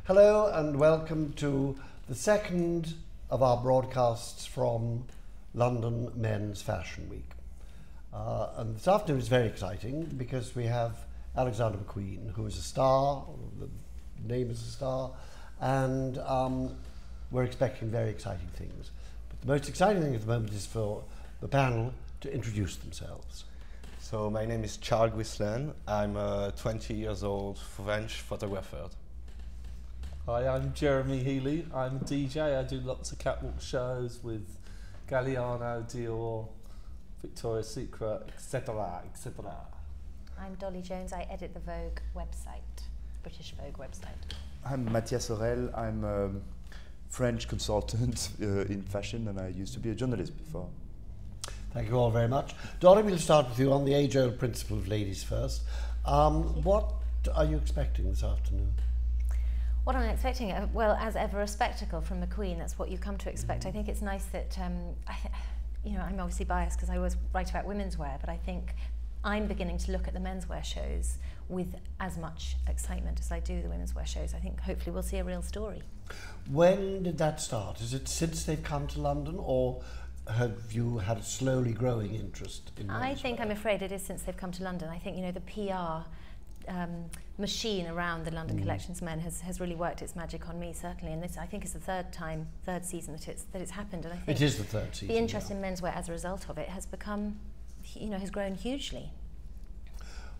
Hello and welcome to the second of our broadcasts from London Men's Fashion Week. And this afternoon is very exciting because we have Alexander McQueen, who is a star, the name is a star, and we're expecting very exciting things. But the most exciting thing at the moment is for the panel to introduce themselves. So my name is Guislain. I'm a 20 years old French photographer. Hi, I'm Healy. I'm a DJ. I do lots of catwalk shows with Galliano, Dior, Victoria's Secret, etc., etc. I'm Dolly Jones. I edit the Vogue website, British Vogue website. I'm Mathias Ohrel. I'm a French consultant in fashion, and I used to be a journalist before. Thank you all very much. Dolly, we'll start with you on the age-old principle of ladies first. What are you expecting this afternoon? What am I expecting? Well, as ever, a spectacle from McQueen. That's what you come to expect. I think it's nice that, I'm obviously biased because I always write about women's wear, but I think I'm beginning to look at the menswear shows with as much excitement as I do the women's wear shows. I think hopefully we'll see a real story. When did that start? Is it since they've come to London, or have you had a slowly growing interest in menswear? I think, I'm afraid, it is since they've come to London. I think, the PR machine around the London Collections Men has really worked its magic on me, certainly, and this I think is the third season that it's happened, and I think it is the third season. The interest in menswear as a result of it has become, has grown hugely.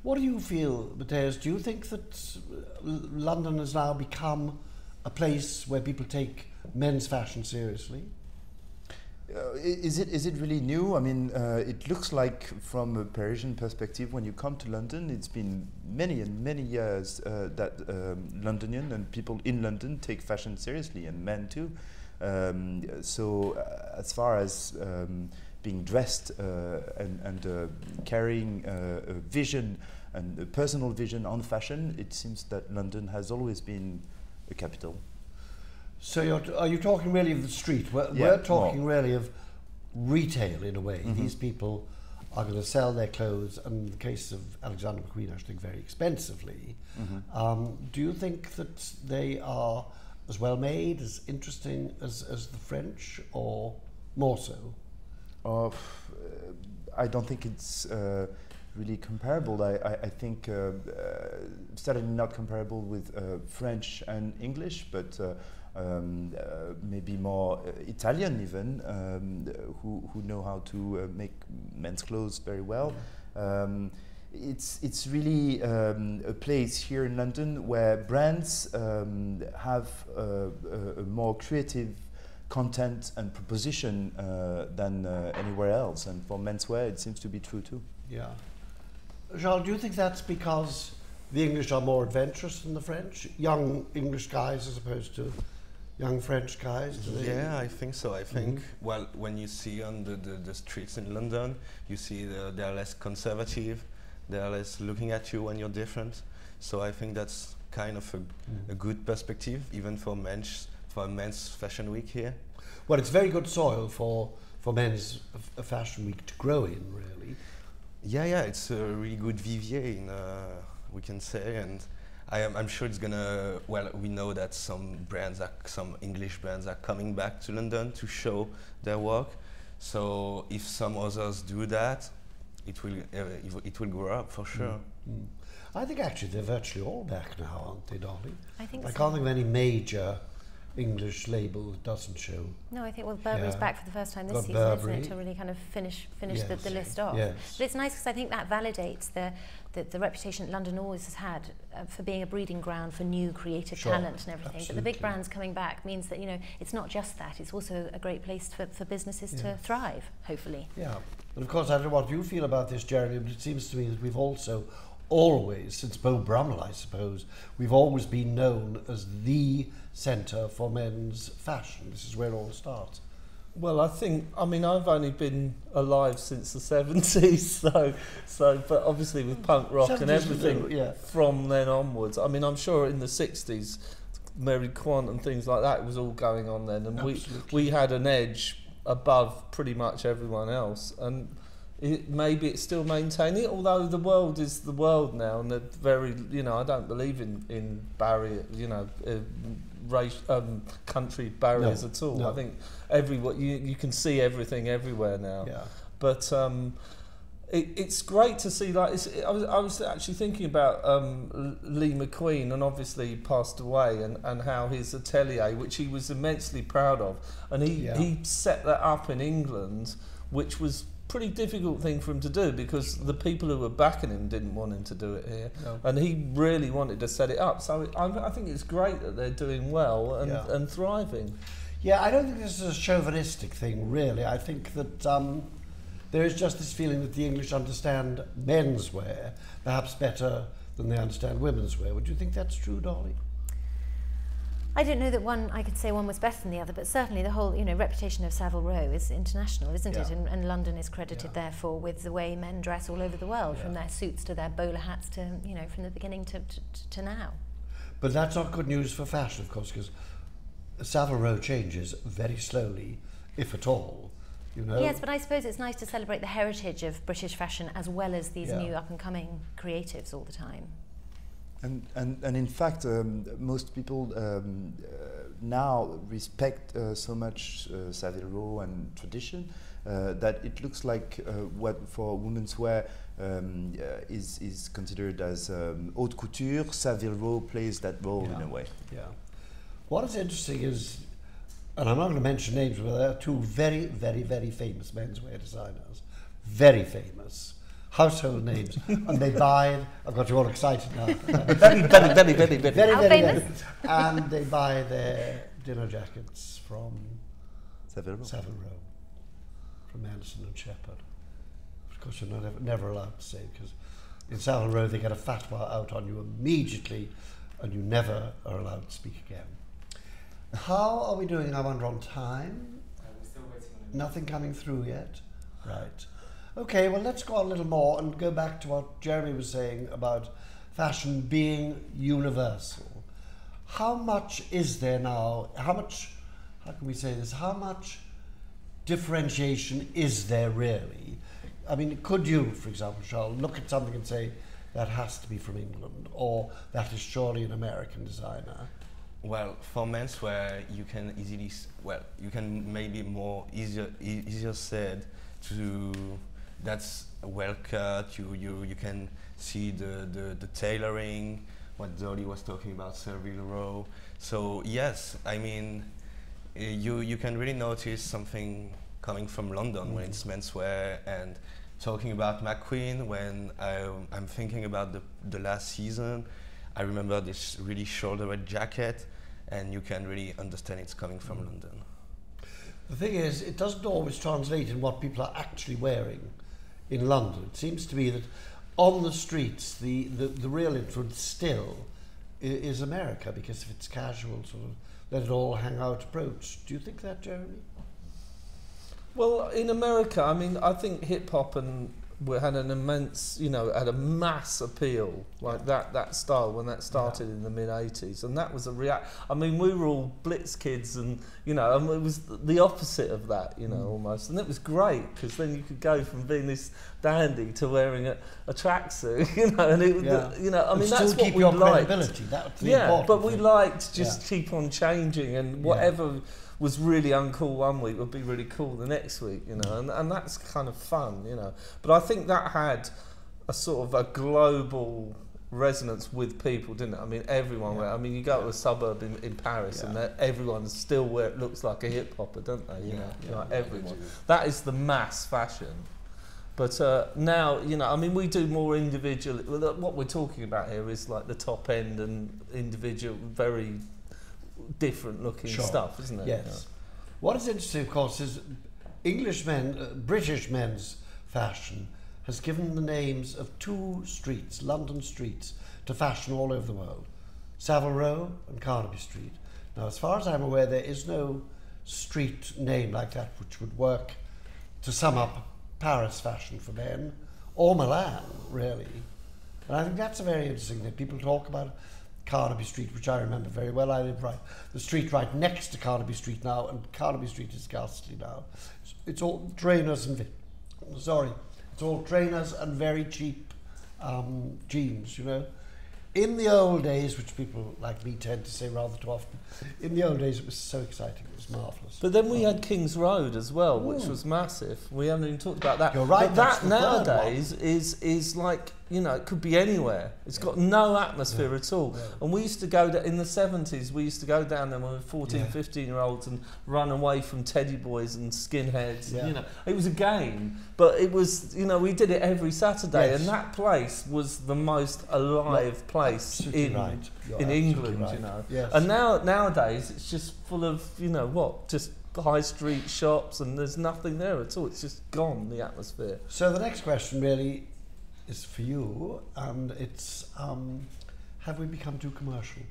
What do you feel, Mathias? Do you think that London has now become a place where people take men's fashion seriously? Is it really new? I mean, it looks like from a Parisian perspective, when you come to London, it's been many and many years that Londonian and people in London take fashion seriously, and men too. So as far as being dressed and carrying a vision and a personal vision on fashion, it seems that London has always been a capital. So are you talking really of the street? We're talking really of retail in a way. Mm-hmm. These people are going to sell their clothes, and in the case of Alexander McQueen, I think very expensively. Mm-hmm. Do you think that they are as well made, as interesting as the French, or more so? I don't think it's really comparable. I think certainly not comparable with French and English, but maybe more Italian even, who know how to make men's clothes very well. It's really a place here in London where brands have a more creative content and proposition than anywhere else, and for menswear it seems to be true too. Yeah. Charles, do you think that's because the English are more adventurous than the French? Young English guys as opposed to young French guys? Yeah, I think so. I think, well, when you see on the streets in London, you see they're less conservative, they're less looking at you when you're different. So I think that's kind of a good perspective, even for men's fashion week here. Well, it's very good soil for men's fashion week to grow in, really. Yeah, it's a really good vivier, we can say, and I'm sure it's gonna. Well, we know that some English brands are coming back to London to show their work. So if some others do that, it will grow up for sure. I think actually they're virtually all back now, aren't they, Dolly? I think I so. can't think of any major English label that doesn't show. No, I think Burberry's back for the first time this season, Burberry. isn't it, to really kind of finish the list off. Yes. But it's nice because I think that validates the reputation that London always has had for being a breeding ground for new creative talent and everything. Absolutely. But the big brands coming back means that it's not just that; it's also a great place for businesses to thrive. Hopefully. Yeah, and of course I don't know what you feel about this, Jeremy, but it seems to me that we've also always, since Beau Brummel, I suppose, we've always been known as the centre for men's fashion. This is where it all starts. Well, I've only been alive since the 70s, but obviously with punk rock and everything from then onwards. I mean, I'm sure in the 60s, Mary Quant and things like that was all going on then, and we had an edge above pretty much everyone else. And maybe it's still maintaining it, although the world is the world now, and they're very, you know, I don't believe in barrier, you know, race, country barriers at all. I think you can see everything everywhere now. Yeah. But it's great to see. Like, I was actually thinking about Lee McQueen, and obviously he passed away, and how his atelier, which he was immensely proud of, and he set that up in England, which was pretty difficult thing for him to do, because the people who were backing him didn't want him to do it here, and he really wanted to set it up. So I think it's great that they're doing well and thriving. Yeah, I don't think this is a chauvinistic thing, really. I think that there is just this feeling that the English understand menswear perhaps better than they understand women's wear. Would you think that's true, Dolly? I don't know that I could say one was better than the other, but certainly the whole, you know, reputation of Savile Row is international, isn't it? And London is credited, therefore, with the way men dress all over the world, from their suits to their bowler hats to, you know, from the beginning to now. But that's not good news for fashion, of course, because Savile Row changes very slowly, if at all. You know? Yes, but I suppose it's nice to celebrate the heritage of British fashion as well as these new up-and-coming creatives all the time. And in fact, most people now respect so much Savile Row and tradition that it looks like what for women's wear is considered as haute couture. Savile Row plays that role in a way. Yeah. What is interesting is, and I'm not going to mention names, but there are two very, very, very famous menswear designers, very famous. Household names, and they buy. I've got you all excited now. very famous. And they buy their dinner jackets from Savile Row, from Anderson and Shepherd. Of course, you're never allowed to say, because in Savile Row they get a fatwa out on you immediately, and you never are allowed to speak again. How are we doing, I wonder, on time? We're still waiting on it. Nothing coming through yet? Right. Okay, well, let's go on a little more and go back to what Jeremy was saying about fashion being universal. How much is there now? How can we say this? How much differentiation is there really? I mean, could you, for example, Charles, look at something and say that has to be from England, or that is surely an American designer? Well, for menswear, you can easily, you can maybe easier said to. That's well cut. You can see the tailoring. What Dolly was talking about, Savile Row. So yes, I mean, you can really notice something coming from London when it's menswear. And talking about McQueen, when I'm thinking about the last season, I remember this really shoulder-red jacket, and you can really understand it's coming from London. The thing is, it doesn't always translate in what people are actually wearing. In London, it seems to be that on the streets, the real influence still is America, because if it's casual, sort of let it all hang out approach. Do you think that, Jeremy? Well, in America, I mean, I think hip hop had an immense, you know, had a mass appeal, like that style when that started in the mid-80s, and that was a I mean, we were all Blitz kids, and you know, and it was the opposite of that, you know, almost, and it was great, because then you could go from being this dandy to wearing a tracksuit, you know, and it was, you know, I mean, that's what we liked. That's the but we liked just keep on changing, and whatever was really uncool one week would be really cool the next week, you know, and that's kind of fun, you know. But I think that had a sort of a global resonance with people, didn't it? I mean, everyone, I mean, you go to a suburb in Paris and everyone still looks like a hip hopper, don't they? You know, like everyone. That is the mass fashion. But now, you know, I mean, we do more individual. What we're talking about here is like the top end and individual, very different looking stuff, isn't it? Yes. Yeah. What is interesting, of course, is British men's fashion has given the names of two streets, London streets, to fashion all over the world. Savile Row and Carnaby Street. Now, as far as I'm aware, there is no street name like that which would work to sum up Paris fashion for men, or Milan, really. And I think that's a very interesting thing. People talk about Carnaby Street, which I remember very well. I live the street right next to Carnaby Street now, and Carnaby Street is ghastly now. It's all drainers and it's It's all trainers and very cheap jeans, you know. In the old days, which people like me tend to say rather too often, in the old days it was so exciting, it was marvellous. But then we had King's Road as well, which was massive. We haven't even talked about that. You're right. But that nowadays is like, you know, it could be anywhere. It's got no atmosphere at all. Yeah. And we used to go in the 70s, we used to go down there when we were 14, 15-year-olds and run away from teddy boys and skinheads. Yeah. And, you know, it was a game, but it was, you know, we did it every Saturday, and that place was the most alive place in England, you know. Yes. And nowadays it's just full of, you know, just high street shops, and there's nothing there at all. It's just gone, the atmosphere. So the next question really is for you, and it's have we become too commercial?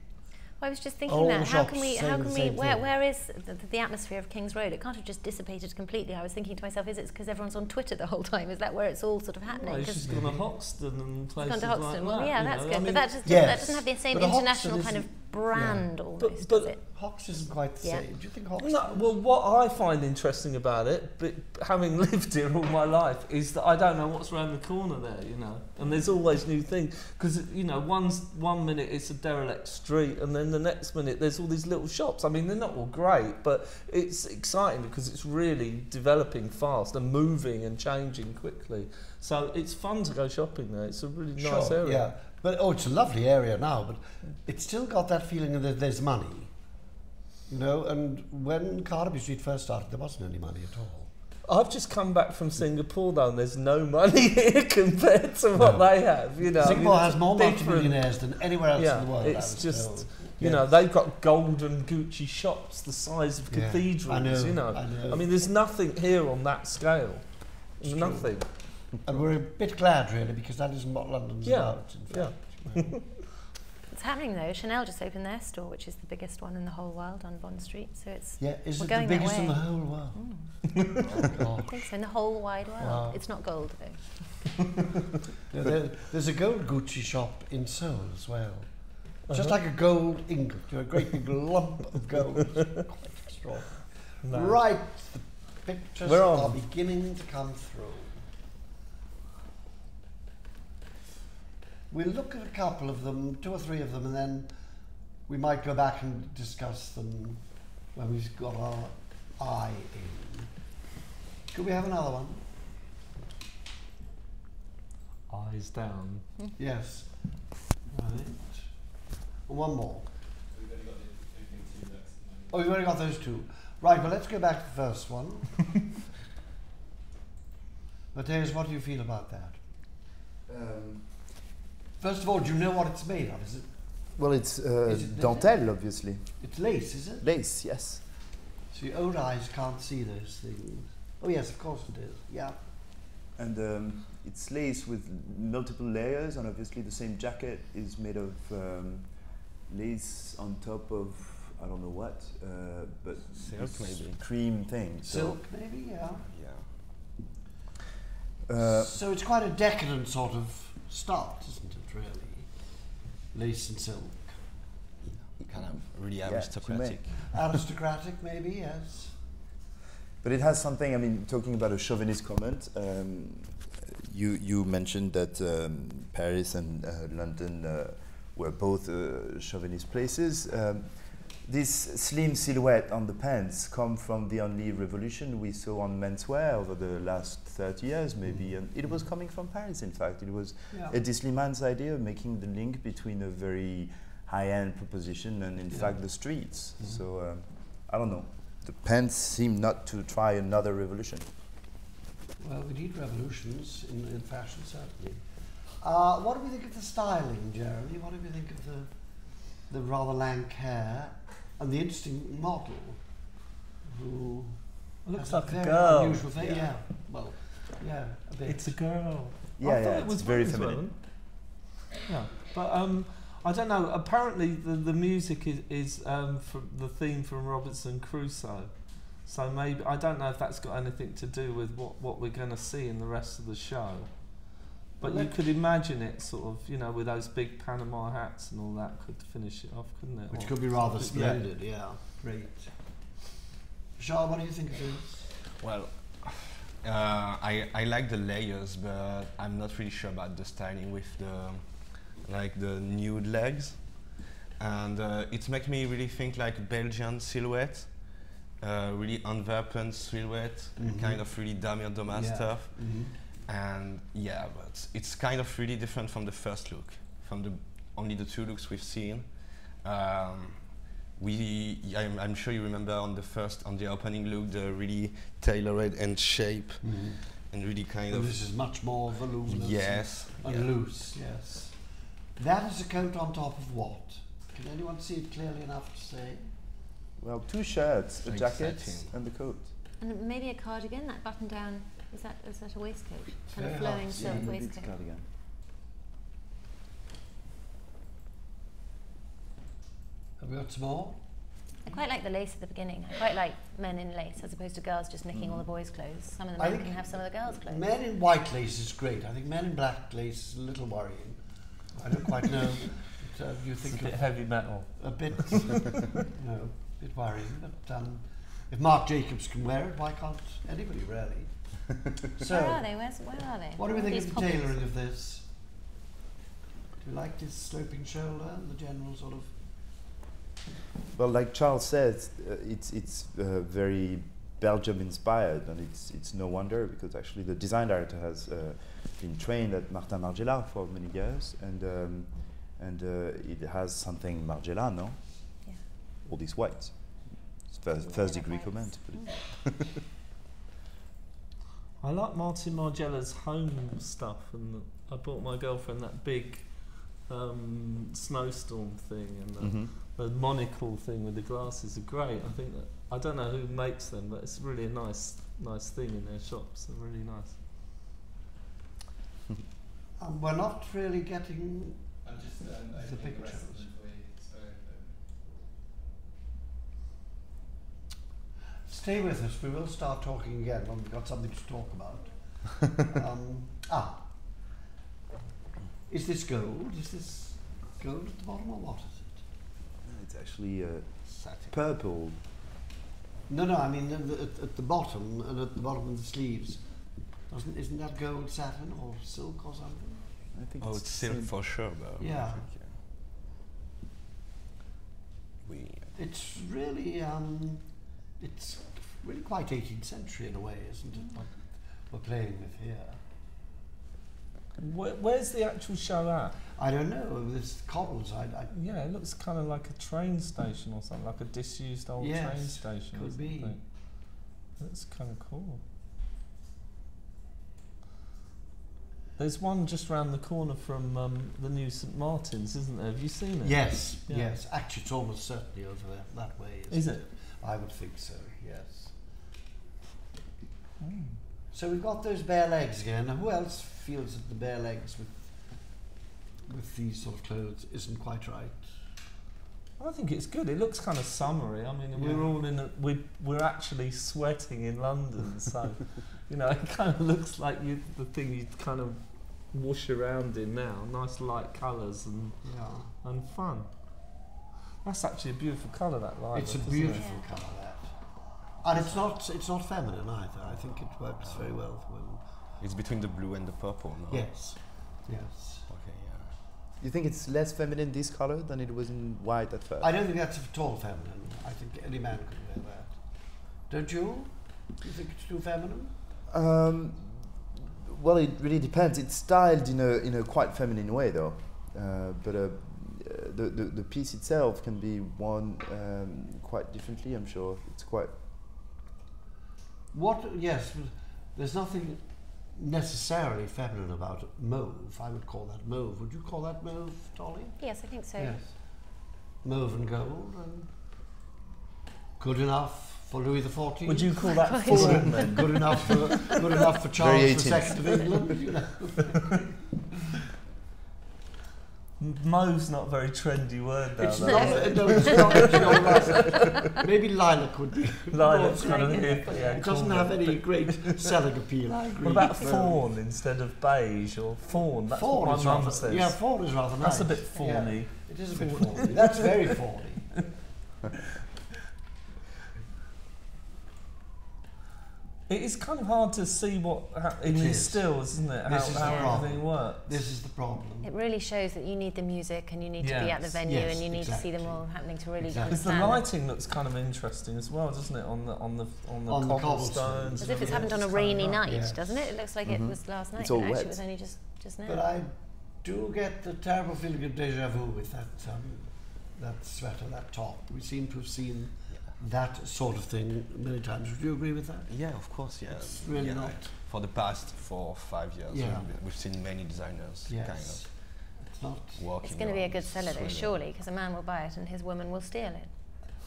Well, I was just thinking that where is the atmosphere of King's Road? It can't have just dissipated completely. I was thinking to myself, is it because everyone's on Twitter the whole time? Is that where it's all sort of happening? Well, it's just gone to Hoxton and places like that. Well, yeah, that's good. I mean, but that doesn't have the same international kind of brand almost, does it? Hox isn't quite the same. Do you think Hox? No, well, what I find interesting about it, but having lived here all my life, is that I don't know what's around the corner there, you know. And there's always new things, because, you know, one minute it's a derelict street, and then the next minute there's all these little shops. I mean, they're not all great, but it's exciting because it's really developing fast and moving and changing quickly. So it's fun to go shopping there. It's a really nice area. Yeah. But it's a lovely area now, but it's still got that feeling that there's money, you know. And when Carnaby Street first started, there wasn't any money at all. I've just come back from Singapore though, and there's no money here compared to what they have. You know, Singapore has more multi-millionaires than anywhere else in the world. It's just, you know, they've got golden Gucci shops the size of cathedrals. You know, I mean, there's nothing here on that scale. It's nothing. True. And we're a bit glad, really, because that isn't what London's about, in fact. Yeah. It's happening, though. Chanel just opened their store, which is the biggest one in the whole world on Bond Street. So it's is it the biggest in the whole world? Oh, I think so, in the whole wide world. Wow. It's not gold, though. There's a gold Gucci shop in Seoul as well. Just like a gold ingot, a great big lump of gold. Quite extraordinary. No. Right, the pictures are beginning to come through. We'll look at a couple of them, 2 or 3 of them, and then we might go back and discuss them when we've got our eye in. Could we have another one? Eyes down. Yes. Right. And one more. We've only got the opening 2 next. Oh, you've only got those 2. Right, well, let's go back to the first one. Mathias, what do you feel about that? First of all, do you know what it's made of? Is it? Well, it's dentelle, obviously. It's lace, is it? Lace, yes. So your old eyes can't see those things. Oh yes, of course it is. Yeah. And it's lace with multiple layers, and obviously the same jacket is made of lace on top of I don't know what, but silk maybe. Cream thing. Silk maybe, yeah. Yeah. So it's quite a decadent sort of start, isn't it, really? Lace and silk. Kind of really aristocratic. Aristocratic, maybe, yes. But it has something, I mean, talking about a chauvinist comment, you mentioned that Paris and London were both chauvinist places. This slim silhouette on the pants come from the only revolution we saw on menswear over the last 30 years, maybe. And it was coming from Paris, in fact. It was Eddie Sliman's idea of making the link between a very high-end proposition and, in fact, the streets. So, I don't know. The pants seem not to try another revolution. Well, we need revolutions in fashion, certainly. What do we think of the styling, Jeremy? What do we think of the rather lank hair? And the interesting model who looks has like a very girl. Unusual thing. Yeah. Well, yeah, a bit. It's a girl. Yeah, I thought it was very feminine. Yeah, but I don't know. Apparently, the music is from the theme from Robinson Crusoe. So maybe I don't know if that's got anything to do with what we're going to see in the rest of the show. But you could imagine it sort of, you know, with those big Panama hats and all that could finish it off, couldn't it? Which could be rather splendid, yeah. Great. Charles, what do you think of this? Well, I like the layers, but I'm not really sure about the styling with the nude legs, and it makes me really think like Belgian silhouette, really Antwerpen silhouette, kind of really Damir Doma stuff, and yeah, but it's kind of really different from the first look, from only the 2 looks we've seen. I'm sure you remember on the opening look, the really tailored and shape, and really kind of. This is much more voluminous. Yes. And loose. Yes. That is a coat on top of what? Can anyone see it clearly enough to say? Well, 2 shirts, a jacket, Exciting. and the coat. And maybe a cardigan, that button down, is that a waistcoat? It's Kind of very flowing hard to silk see. waistcoat. Cardigan. Have we got some more? I quite like the lace at the beginning. I quite like men in lace as opposed to girls just nicking all the boys' clothes. Some of the I men think can have some of the girls' clothes. Men in white lace is great. I think men in black lace is a little worrying. I don't quite know. But, you think It's a bit heavy metal. a bit, no, a bit worrying. But if Marc Jacobs can wear it, why can't anybody really? So, Where are they? Where are they? what do we Where are think these of the pockets? tailoring of this? Do you like this sloping shoulder and the general sort of? Well, like Charles says, it's very Belgium inspired, and it's no wonder, because actually the design director has been trained at Martin Margiela for many years, and it has something Margiela, no? Yeah. All these whites. It's first degree comment. I like Martin Margiela's home stuff, and I bought my girlfriend that big snowstorm thing, and the monocle thing with the glasses are great. I think that, I don't know who makes them, but it's really a nice thing in their shops. They're really nice. We're not really getting I'm just the opening the rest pictures. of them for you. So, Stay with us. We will start talking again when we've got something to talk about. Is this gold? Is this gold at the bottom, or what is it? It's actually Satin. purple. No, I mean at the bottom and at the bottom of the sleeves. Isn't that gold satin or silk or something? I think Oh, it's silk same. for sure, but Yeah. I think, It's really quite 18th century in a way, isn't it? What we're playing with here. Where's the actual show at? I don't know. This cobbles. Yeah, it looks kind of like a train station or something, like a disused old train Yes, station. could or be. something. That's kind of cool. There's one just round the corner from the new St Martin's, isn't there? Have you seen it? Yes, Yeah. yes. Actually, it's almost certainly over there, that way. Is isn't it? I would think so. Yes. So we've got those bare legs again. Now, who else feels that the bare legs with these sort of clothes isn't quite right? I think it's good. It looks kind of summery. I mean, Yeah. we're all in. We're actually sweating in London, so you know, it kind of looks like the thing you kind of whoosh around in now. Nice light colours and fun. That's actually a beautiful colour. That light. It's a beautiful colour, that. And it's not feminine either. I think it works very well for women. it's between the blue and the purple, no? Yes, yes. Okay, yeah. You think it's less feminine this color than it was in white at first? I don't think that's at all feminine. I think any man could wear that. Don't you? Do you think it's too feminine? Well, it really depends. It's styled in a quite feminine way, though. But the piece itself can be worn quite differently. I'm sure it's quite. Yes, there's nothing necessarily feminine about mauve. I would call that mauve. Would you call that mauve, Dolly? Yes, I think so. Yes. Mauve and gold, and good enough for Louis XIV. Would you call that fawn then? Good enough for Charles II 18th. of England. You know. Mauve's not a very trendy word, though. It's though, not. is it? No, it's not. It's not. Maybe lilac would be. Lilac's more kind of trendy. hip. Yeah, It doesn't cool. have any great selling appeal. I agree. What about No. fawn instead of beige or fawn? That's Fawn what is my mum rather- says. Yeah, fawn is rather nice. That's a bit fawny. Yeah, it is a bit fawny. That's very fawny. It is kind of hard to see what in these stills, isn't it? How everything works. This is the problem. It really shows that you need the music and you need to be at the venue and you need to see them all happening to really understand. Because the lighting looks kind of interesting as well, doesn't it? On the cobblestones. As if it's happened on a rainy night, doesn't it? It looks like it was last night. It's all Actually, wet. it was only just now. But I do get the terrible feeling of déjà vu with that sweater, that top. We seem to have seen that sort of thing many times. Would you agree with that? Yeah, of course, yeah. It's really not. For the past 4 or 5 years, we've seen many designers kind of It's not. walking. It's going to be a good seller though, surely, because a man will buy it and his woman will steal it.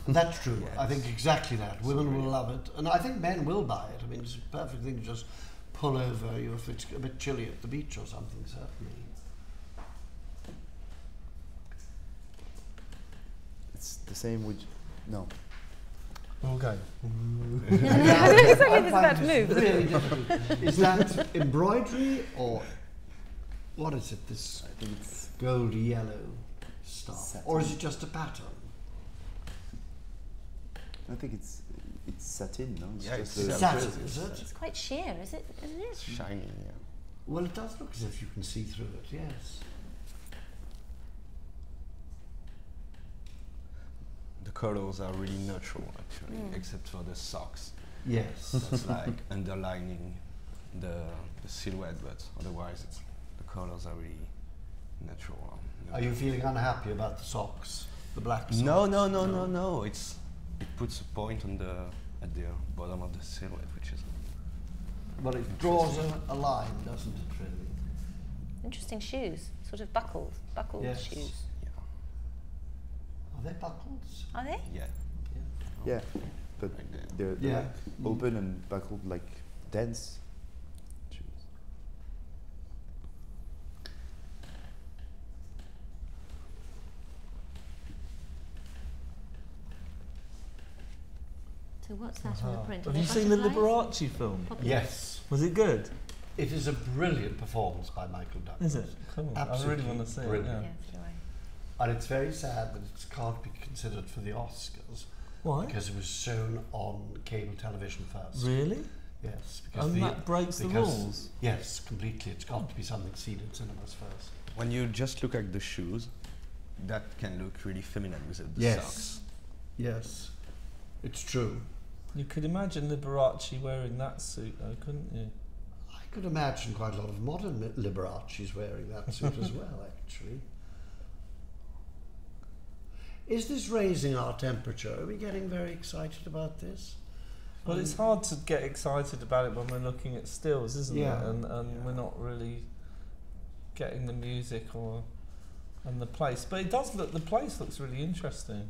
That's true. Yes. I think exactly that. Women will love it. And I think men will buy it. I mean, it's a perfect thing to just pull over if it's a bit chilly at the beach or something, certainly. It's the same with... No. Okay. It's like it's about to move. Really difficult. Is that embroidery or what is it? This I think it's gold yellow stuff, satin. or is it just a pattern? I think it's satin, no? Yeah, just it's the Satin, material. is it? It's quite sheer, isn't it? It's shiny, yeah. Well, it does look as if you can see through it. Yes. The colors are really neutral, actually, except for the socks. Yes. That's like underlining the silhouette, but otherwise the colors are really natural. Are you feeling unhappy about the socks, the black socks? No. It puts a point on at the bottom of the silhouette, which is. Well, it draws a line, doesn't it? Really. Interesting shoes, sort of buckled Yes. shoes. Are they buckles? Are they? Yeah. Yeah, but Like that. they're like open and buckled like dense shoes. So what's that on the print? Have you seen the Liberace film? Yes. Was it good? It is a brilliant performance by Michael Douglas. Is it? Cool. Absolutely I really want to see brilliant. it. Yeah, sure. And it's very sad that it can't be considered for the Oscars. Why? Because it was shown on cable television first. Really? Yes. Because And that breaks the rules? Yes, completely. It's got to be something seen in cinemas first. When you just look at the shoes, that can look really feminine with the Yes. socks. Yes. It's true. You could imagine Liberace wearing that suit though, couldn't you? I could imagine quite a lot of modern Liberace's wearing that suit as well, actually. Is this raising our temperature? Are we getting very excited about this? Well, it's hard to get excited about it when we're looking at stills, isn't it? And we're not really getting the music and the place. But it does look. The place looks really interesting.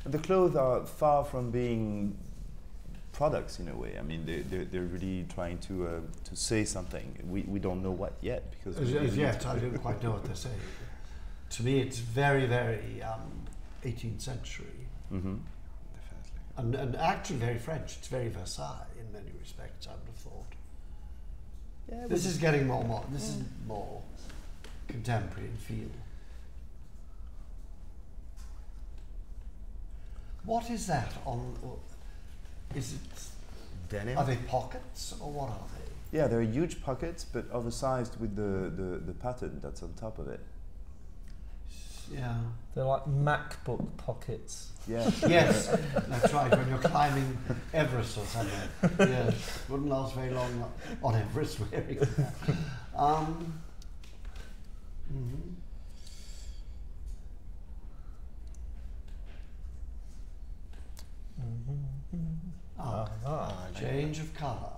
And the clothes are far from being products in a way. I mean, they're really trying to say something. We don't know what yet because As yet, I don't quite know what they're saying. To me, it's very, very 18th century. Mm-hmm. Definitely. And actually very French. It's very Versailles in many respects, I would have thought. Yeah, This is getting more this is more contemporary in feel. What is that on? Is it? Denim. Are they pockets or what are they? yeah, they're huge pockets, but oversized with the pattern that's on top of it. Yeah. They're like MacBook pockets. Yeah. Yes, that's right. When you're climbing Everest or something. Yes, wouldn't last very long on Everest wearing that. Mhm. Change of colour.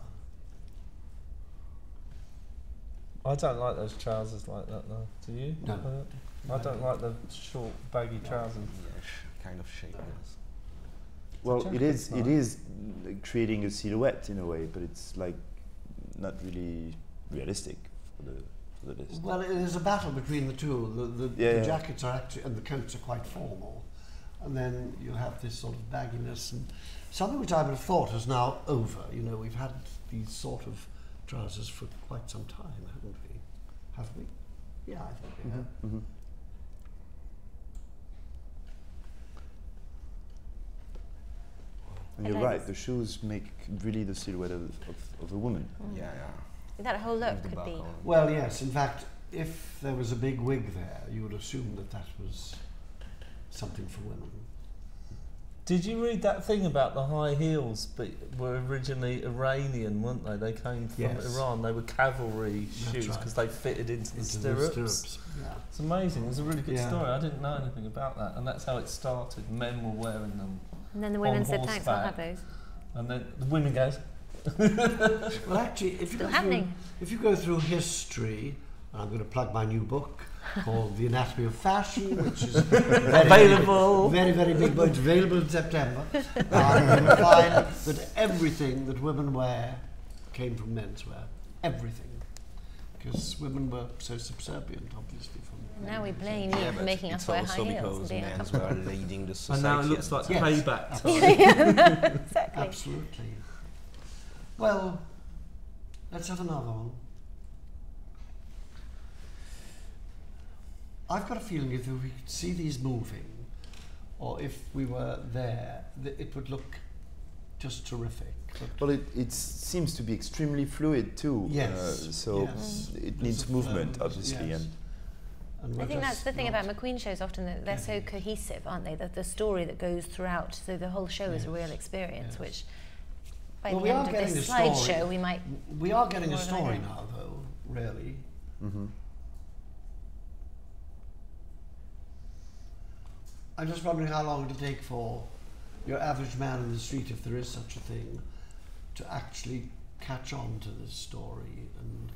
I don't like those trousers like that though. Do you? No. I don't like the short baggy trousers. Yeah, kind of shapeless. Well, jacket, it is creating a silhouette in a way, but it's like not really realistic for the list. Well, it is a battle between the two. The Yeah. jackets are actually, and the coats are quite formal. And then you have this sort of bagginess and something which I would have thought is now over. You know, we've had these sort of trousers for quite some time, haven't we? Have we? Yeah, I think we have. Mm-hmm. And you're right, the shoes make really the silhouette of a woman. Yeah. That whole look could be. Well, yes. In fact, if there was a big wig there, you would assume that that was something for women. Did you read that thing about the high heels, but were originally Iranian, weren't they? They came from Iran. They were cavalry shoes because they fitted into the stirrups. Yeah. It's amazing. It was a really good story. I didn't know anything about that, and that's how it started. Men were wearing them. And then the women said, "Thanks, I'll have those." And then the women goes. Well, actually, if you go through history, and I'm going to plug my new book called The Anatomy of Fashion, which is available. Very big book. It's available in September. You will find that everything that women wear came from menswear. Everything. Because women were so subservient, obviously. Now we blame you for making us wear high heels. It's also because menswear are leading the society. And now it looks like payback time. Exactly. Absolutely. Well, let's have another one. I've got a feeling if we could see these moving, or if we were there, it would look just terrific. Well, it seems to be extremely fluid too. Yes. It needs movement, obviously. Yes. And I think that's the thing about McQueen shows often, that they're so cohesive, aren't they? The story that goes throughout, so the whole show is a real experience, which by the end of this slideshow we might... We are getting a story now, though, really. Mm-hmm. I'm just wondering how long it'll take for your average man in the street, if there is such a thing, to actually catch on to this story, and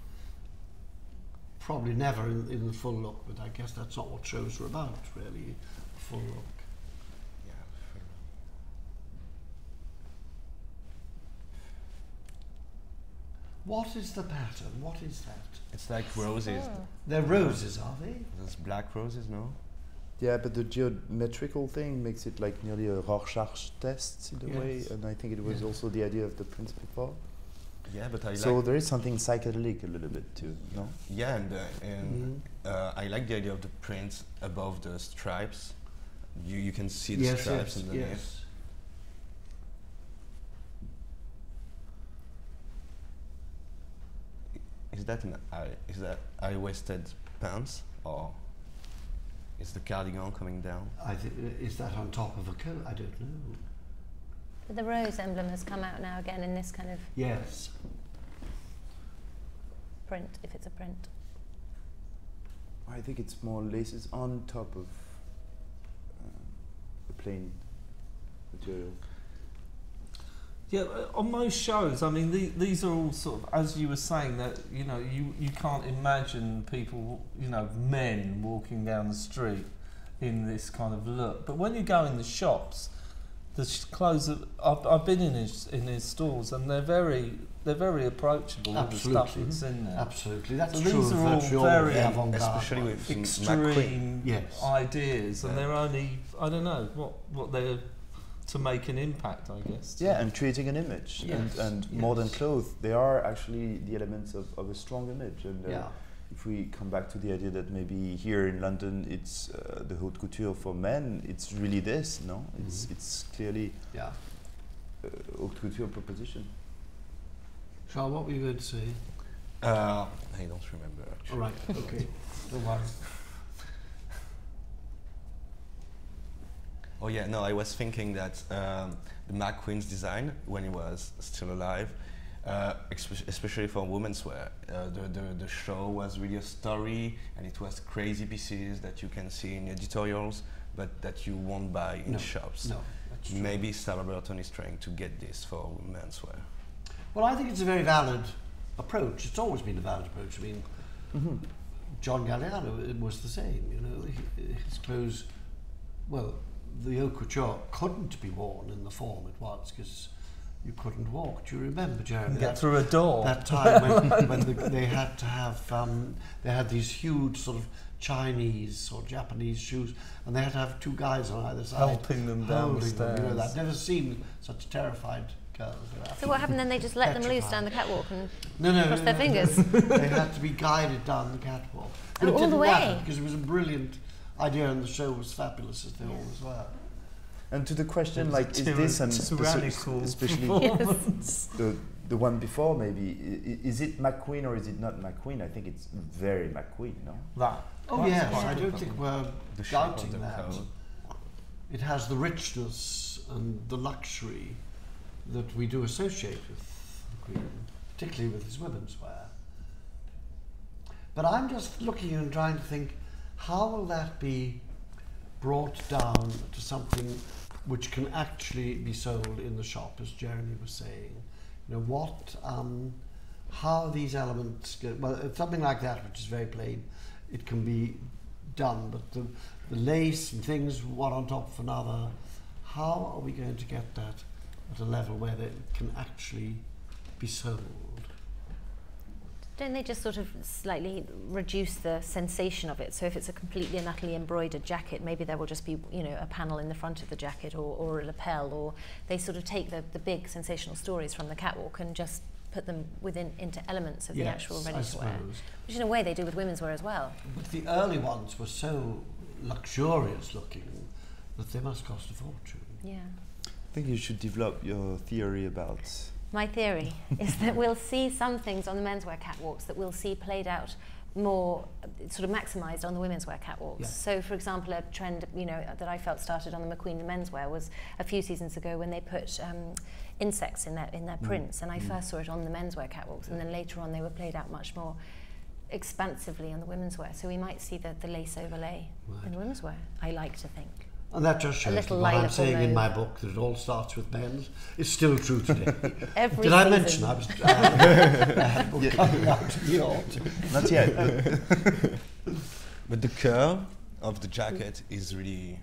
probably never in the full look, but I guess that's not what shows are about, really, the full look. Yeah, What is the pattern? What is that? it's like roses. They're roses, are they? Those black roses, no? yeah, but the geometrical thing makes it like nearly a Rorschach test in a way, and I think it was also the idea of the prince before. Yeah, but So there is something psychedelic a little bit too, no? Yeah, and I like the idea of the print above the stripes. You can see the stripes underneath. Yes. Is that high-waisted pants, or is the cardigan coming down? Is that on top of a coat? I don't know. But the rose emblem has come out now again in this kind of print, if it's a print. I think it's more laces on top of the plain material. Yeah, on most shows, I mean, these are all sort of, as you were saying, that, you know, you can't imagine people, you know, men walking down the street in this kind of look. But when you go in the shops, the clothes I've been in his stores, and they're very approachable with the stuff that's in there. Absolutely, that's so true. These are all very especially with extreme McQueen. ideas, and they're only, I don't know what they're to make an impact, I guess. Yeah, and creating an image, and more than clothes, they are actually the elements of a strong image. And if we come back to the idea that maybe here in London it's the haute couture for men, it's really this, no? It's clearly a haute couture proposition. Charles, what were you going to say? I don't remember, actually. All right, okay, don't worry. Oh yeah, no, I was thinking that the McQueen's design, when he was still alive, especially for women's wear, the show was really a story, and it was crazy pieces that you can see in editorials, but that you won't buy in shops. No, that's true. Maybe Sarah Burton is trying to get this for menswear. Well, I think it's a very valid approach. It's always been a valid approach. I mean, John Galliano was the same, you know, his clothes, well, the haute couture couldn't be worn in the form it was because you couldn't walk. Do you remember, Jeremy? Get through a door. That time when they had to have, they had these huge sort of Chinese or Japanese shoes, and they had to have two guys on either side helping them down the stairs. You know, I've never seen such terrified girls. So what happened then? They just let them loose down the catwalk and no, cross their fingers? They had to be guided down the catwalk. But all the way? Because it was a brilliant idea, and the show was fabulous as they always were. And to the question, like, is this and tyrannical especially performance? the one before, maybe, is it McQueen or is it not McQueen? I think it's very McQueen, no? That. Oh That's yes, quite I don't different. think we're The shape doubting of the that. coat. It has the richness and the luxury that we do associate with McQueen, particularly with his women's wear. But I'm just looking and trying to think, how will that be brought down to something which can actually be sold in the shop, as Jeremy was saying? You know, what, how these elements get, well, something like that, which is very plain, it can be done, but the lace and things, one on top of another, how are we going to get that at a level where they can actually be sold? Don't they just sort of slightly reduce the sensation of it? So if it's a completely and utterly embroidered jacket, maybe there will just be, you know, a panel in the front of the jacket or a lapel, or they sort of take the big sensational stories from the catwalk and just put them into elements of the actual ready-to-wear. Which in a way they do with women's wear as well. But the early ones were so luxurious looking that they must cost a fortune. Yeah. I think you should develop your theory about... My theory is that we'll see some things on the menswear catwalks that we'll see played out more, sort of maximised on the women's wear catwalks. Yeah. So, for example, a trend, you know, that I felt started on the McQueen menswear was a few seasons ago when they put insects in their prints, and I first saw it on the menswear catwalks, and then later on they were played out much more expansively on the women's wear. So we might see the lace overlay in the women's wear, I like to think. And that just shows that what I'm saying in my book, that it all starts with men's, is still true today. Every Did I mention I had a book coming out in the autumn? Not yet. But the curve of the jacket is really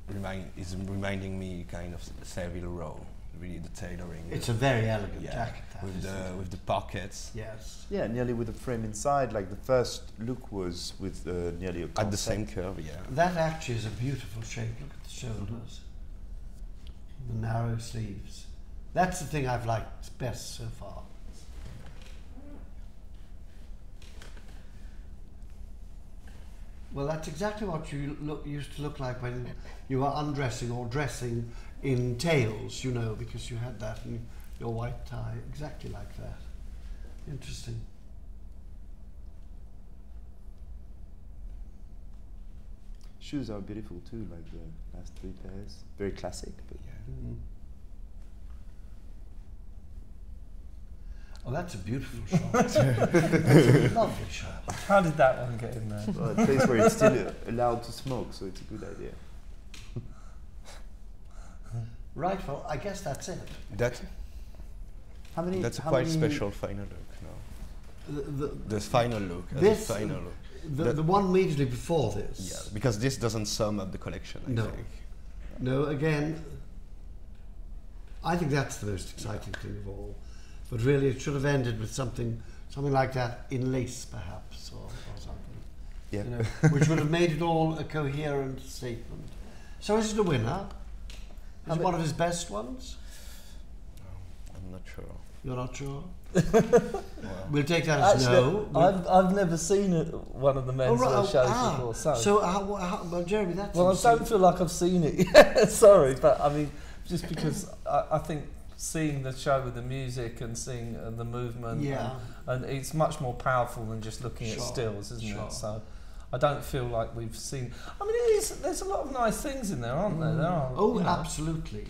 reminding me kind of Savile Row. Really, the tailoring. It's a very elegant jacket. With the pockets. Yes. Yeah, nearly with the frame inside. Like the first look was with nearly a At the same curve, yeah. That actually is a beautiful shape. Look at the shoulders, the narrow sleeves. That's the thing I've liked best so far. Well, that's exactly what you used to look like when you were undressing or dressing in tails, you know, because you had that in your white tie, exactly like that. Interesting. Shoes are beautiful too, like the last 3 pairs. Very classic, but yeah. Mm-hmm. Oh, that's a beautiful shot. That's a lovely shot. How did that one get in there? Well, a place where it's still allowed to smoke, so it's a good idea. Right, well, I guess that's it. That's a quite special final look now. The final look. This, final look. The one immediately before this. Yeah, because this doesn't sum up the collection, I think. No, again, I think that's the most exciting thing of all. But really, it should have ended with something like that in lace, perhaps, or something. Yeah. You know, which would have made it all a coherent statement. So is it a winner? Is it one of his best ones? No, I'm not sure. You're not sure? Well, We'll take that as Actually, no. I've never seen one of the menswear shows before. So well, Jeremy, that's... Well, I don't feel like I've seen it yet. Sorry, but I mean, just because I think seeing the show with the music and seeing the movement, and it's much more powerful than just looking at stills, isn't it? So I don't feel like we've seen... I mean, there's a lot of nice things in there, aren't there? There are, oh, absolutely.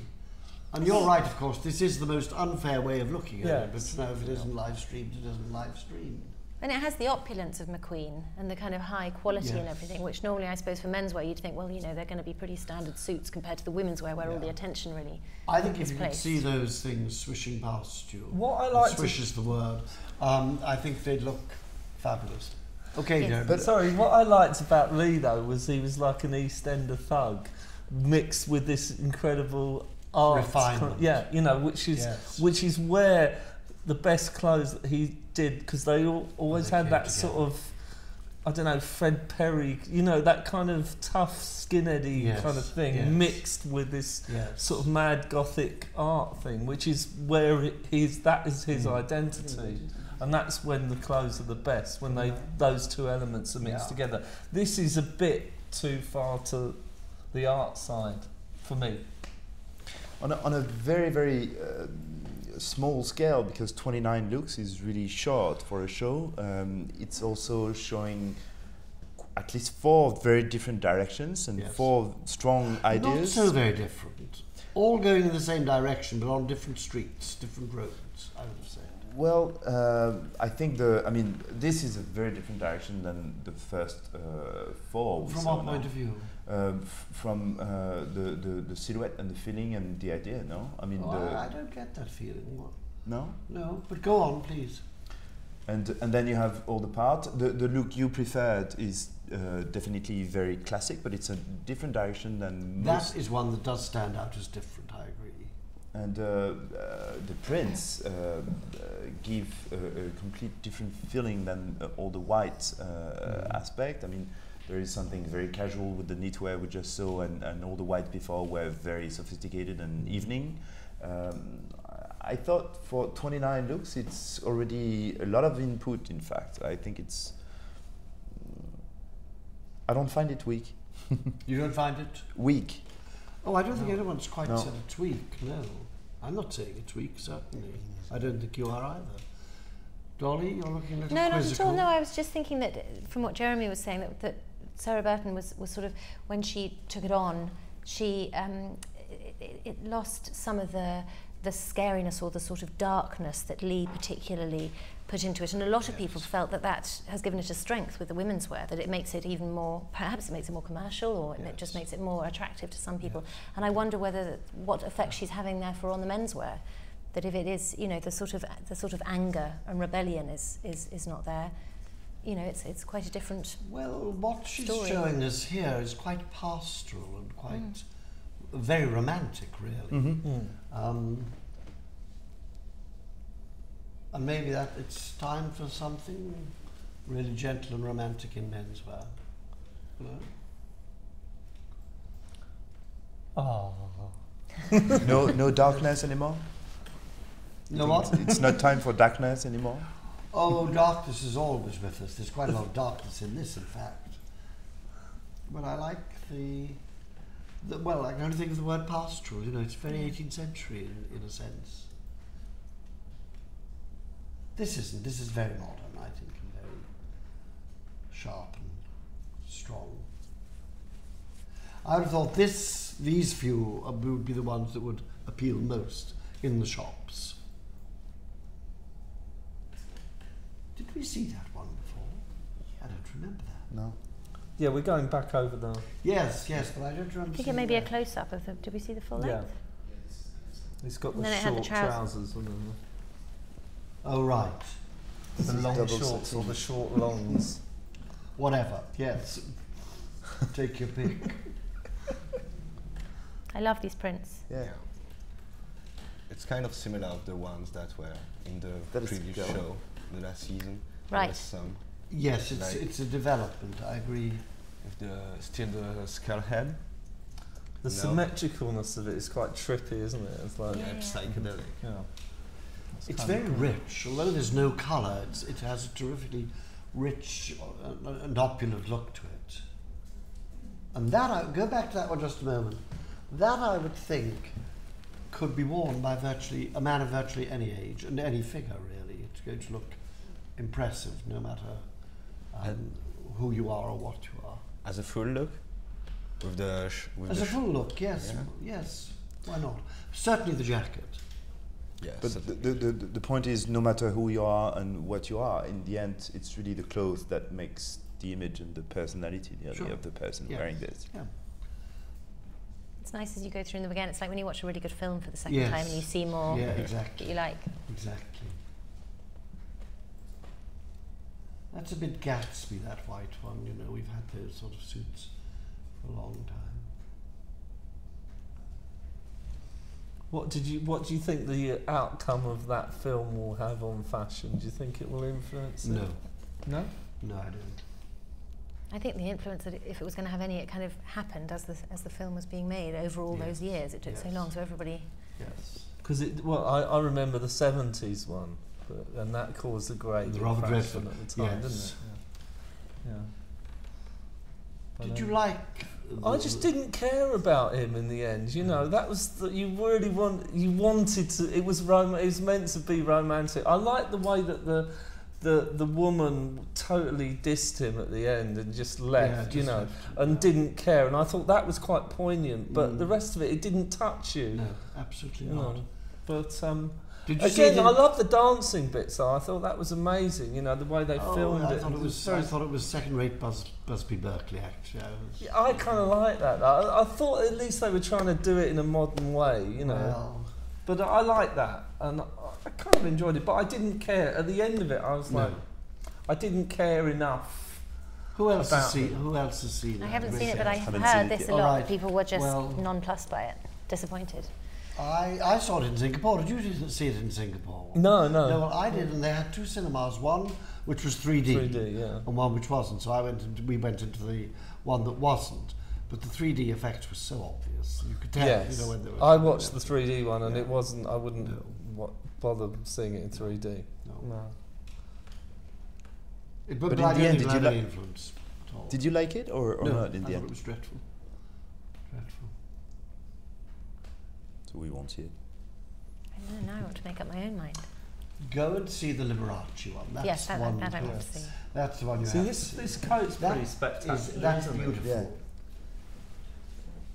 And you're right, of course, this is the most unfair way of looking at it, but if it isn't live streamed, it isn't live streamed. And it has the opulence of McQueen and the kind of high quality and everything, which normally, I suppose, for menswear, you'd think, well, you know, they're going to be pretty standard suits compared to the women's wear, where all the attention really I think is if you placed. could see those things swishing past you, what I like swish is the word, I think they'd look fabulous. Okay, Yes. Jeremy. But sorry, what I liked about Lee though was he was like an East Ender thug, mixed with this incredible art, refinement. yeah, you know, which is where the best clothes that he did, because they always had that sort of, I don't know, Fred Perry, you know, that kind of tough skinheady kind of thing, mixed with this sort of mad gothic art thing, which is where that is his identity. And that's when the clothes are the best, when those two elements are mixed together. This is a bit too far to the art side. for me. On a very, very small scale, because 29 looks is really short for a show. It's also showing at least 4 very different directions and 4 strong ideas. Not so very different. All going in the same direction, but on different streets, different roads, I would have said. Well, I think this is a very different direction than the first 4. From what point of view? From the silhouette and the feeling and the idea, no? I mean, I don't get that feeling. No? No, but go on, please. And then you have all the part. The look you preferred is definitely very classic, but it's a different direction than most. That is one that does stand out as different, I agree. And the prints give a complete different feeling than all the white aspect. I mean, there is something very casual with the knitwear we just saw, and all the white before were very sophisticated and evening. I thought for 29 looks, it's already a lot of input, in fact. I think it's... I don't find it weak. You don't find it? Weak. Oh, I don't think anyone's quite said it's weak, no. I'm not saying it's weak, certainly. I don't think you are either. Dolly, you're looking a little No, quizzical. not at all. No, I was just thinking that from what Jeremy was saying, that Sarah Burton was sort of, when she took it on, she it lost some of the scariness or the sort of darkness that Lee particularly put into it, and a lot of people felt that has given it a strength with the women's wear, that it makes it even more, perhaps it makes it more commercial, or it just makes it more attractive to some people. And I wonder what effect she's having therefore on the menswear, that if it is, you know, the sort of anger and rebellion is not there, you know, it's quite a different Well, what she's story. showing us here is quite pastoral and quite very romantic, really. And maybe that it's time for something really gentle and romantic in menswear. You know? Oh. No darkness anymore? No what? It's not time for darkness anymore? Oh, darkness is always with us. There's quite a lot of darkness in this, in fact. But I like well, I can only think of the word pastoral. You know, it's very 18th century in a sense. This isn't. This is very modern, I think, and very sharp and strong. I would have thought these few would be the ones that would appeal most in the shops. Did we see that one before? I don't remember that. No. Yeah, we're going back over the... Yes, but I don't remember. I think it may be a close-up of the... Did we see the full length? It's got And the then it had the short trousers on them. Oh, right. The long double shorts sateen. or the short longs. Whatever, yes. Take your pick. I love these prints. Yeah. It's kind of similar of the ones that were in the That is previous good. show, the last season. Right. There was some Yes, Like- it's a development, I agree. with still the skull head. The No. symmetricalness of it is quite trippy, isn't it? It's like... Yeah. Psychedelic. Yeah. It's kind of very cool. rich, although there's no colour, it has a terrifically rich and opulent look to it. And that, go back to that one just a moment, that I would think could be worn by a man of virtually any age and any figure, really. It's going to look impressive no matter who you are or what you are. As a full look? With the As a full look, yes, Yeah. yes, why not? Certainly the jacket. Yes. But the point is, no matter who you are and what you are, in the end, it's really the clothes that makes the image and the personality really Sure. of the person Yes. wearing this. Yeah. It's nice as you go through them again. It's like when you watch a really good film for the second Yes. time and you see more Yeah, that exactly. you like. Exactly. That's a bit Gatsby, that white one, you know, we've had those sort of suits for a long time. What do you think the outcome of that film will have on fashion? Do you think it will influence it? No, No? no, I don't. I think the influence that if it was going to have any, it kind of happened as the film was being made over all those years. It took so long, so everybody... Yes. Because I remember the 70s one, and that caused a great The big Robert fashion Redford, at the time, yes. didn't it? Yeah. Did you like I just didn't care about him in the end. You know, that was you really wanted to. It was it was meant to be romantic. I liked the way that the woman totally dissed him at the end and just left, and didn't care. And I thought that was quite poignant. But the rest of it didn't touch you. No, absolutely not. But did you again, I love the dancing bits. So I thought that was amazing. You know, the way they filmed it. I thought it was second-rate Busby Berkeley, actually. I kind of like that. I thought at least they were trying to do it in a modern way. You know. Well, but I like that, and I kind of enjoyed it. But I didn't care. At the end of it, I was like, I didn't care enough. Who else has seen it? I haven't seen it, but I've heard this a lot. That people were just nonplussed by it, disappointed. I saw it in Singapore. Did you see it in Singapore? No. No, well, I did, and they had two cinemas. One which was 3D, and one which wasn't. So we went into the one that wasn't. But the 3D effects were so obvious. You could tell. Yes. When there was I watched the 3D one, and it wasn't. I wouldn't bother seeing it in 3D. No. But in the end, did you like influence at all? Did you like it or not? In the end, it was dreadful. Dreadful. So we won't see it. I don't know. Now I want to make up my own mind. Go and see the Liberace one. That's that I want to see. That's the one you see. have This coat's pretty spectacular. That's beautiful. Yeah.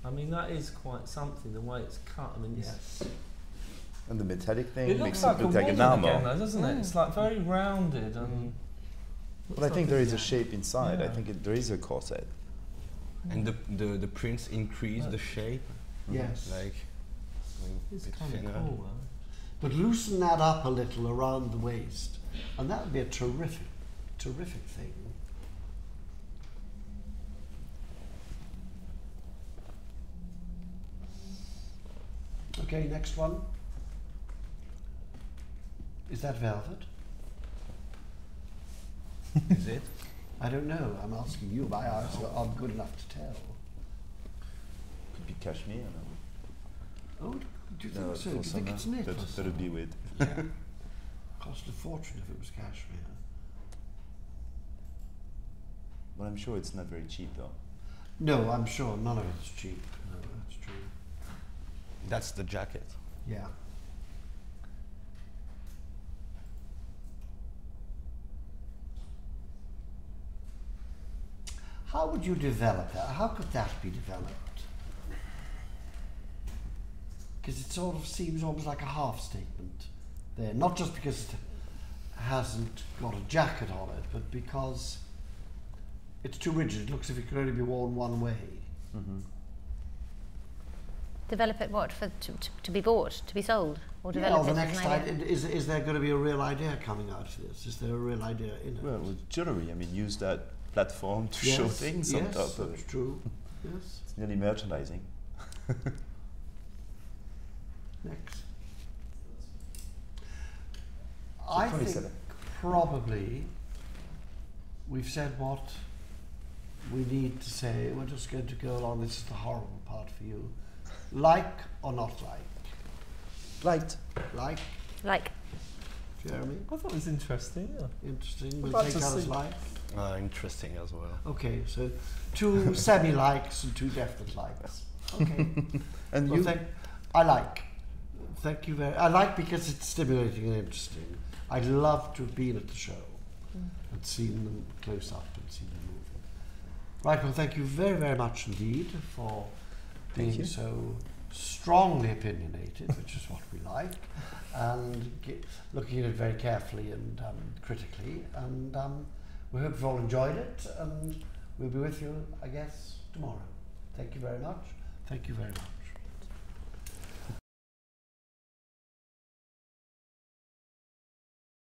I mean, that is quite something. The way it's cut. I mean, yes. And the metallic thing it makes looks it look like an armor, again, though, doesn't it? It's like very rounded and. But I think there is a shape inside. I think there is a corset. And the prints increase the shape. Yes. Like. It's kind of cool. But loosen that up a little around the waist, and that would be a terrific thing. Okay, next one. Is that velvet? Is it? I don't know. I'm asking you. My eyes are good enough to tell. Could be cashmere. Oh, do you think so? Do you think it's knit? That would be weird. Yeah. Cost a fortune if it was cashmere. But I'm sure it's not very cheap though. No, I'm sure none of it's cheap. No, that's true. That's the jacket. Yeah. How would you develop that? How could that be developed? Because it sort of seems almost like a half statement there. Not just because it hasn't got a jacket on it, but because it's too rigid. It looks as if it could only be worn one way. Mm-hmm. Develop it what? To be bought, to be sold? Or develop the it next as an idea? is there going to be a real idea coming out of this? Is there a real idea in it? Well, with jewellery, I mean, use that platform to show things on top of it. That's true. Yes. It's nearly merchandising. Next. I think probably we've said what we need to say. We're just going to go along. This is the horrible part for you. Like or not like? Liked. Like? Like. Jeremy? I thought it was interesting. Yeah. Interesting. We'll like take to that as see. like. Interesting as well. Okay, so 2 semi-likes and 2 definite likes. Okay. And well, you? I like. Thank you very. I like because it's stimulating and interesting. I'd love to have been at the show and seen them close up and seen them moving. Right. Well, thank you very, very much indeed for being so strongly opinionated, which is what we like, and looking at it very carefully and critically. And we hope you've all enjoyed it, and we'll be with you, I guess, tomorrow. Thank you very much. Thank you very much.